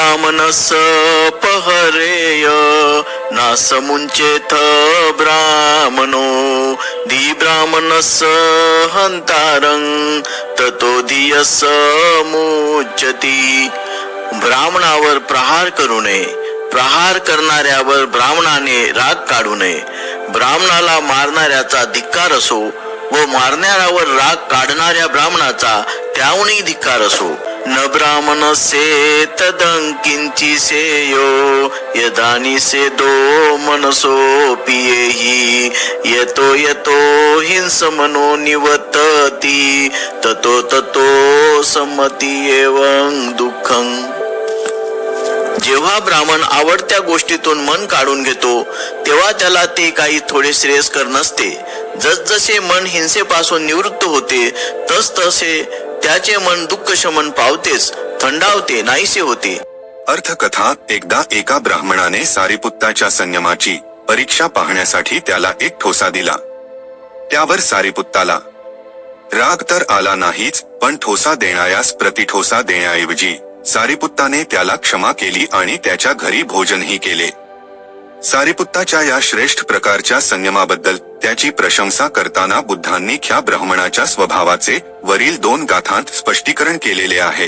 ब्राह्मणस पहरेय नासमुंचेथ ब्राह्मणो धी ब्राह्मणस हंतारं ततो धियस मुच्यती. ब्राह्मणावर प्रहार करू नये. प्रहार करणाऱ्यावर ब्राह्मणाने राग काढू नये. ब्राह्मणाला मारणाऱ्याचा धिक्कार असो व मारणाऱ्यावर राग काढणाऱ्या ब्राह्मणाचा त्याहूनही धिक्कार असो. न ब्राह्मणसे तदंकिंची सेयो यदानी से दो मनसो पियेहि यतो यतो हिंसमनो निवतती ततो ततो सम्मती एवं दुःखं. जेव्हा ब्राह्मण आवडत्या गोष्टीतून मन काढून घेतो तेव्हा त्याला ते काही थोडे श्रेयस्कर नसते. जसजसे मन हिंसेपासून निवृत्त होते तसतसे त्याचे मन दुःख शमन पावतेच, थंडावते, नाहीसे होते. अर्थकथा. एकदा एका ब्राह्मणाने सारिपुत्ताच्या संयमाची परीक्षा पाहण्यासाठी त्याला एक ठोसा दिला. त्यावर सारिपुत्ताला राग तर आला नाहीच, पण ठोसा देणाऱ्यास प्रतिठोसा देण्याऐवजी सारिपुत्ताने त्याला क्षमा केली आणि त्याच्या घरी भोजनही केले. सारिपुत्ताच्या या श्रेष्ठ प्रकारच्या संयमाबद्दल त्याची प्रशंसा करताना बुद्धांनी ख्या ब्राह्मणाच्या स्वभावाचे वरील 2 गाथांत स्पष्टीकरण केलेले आहे.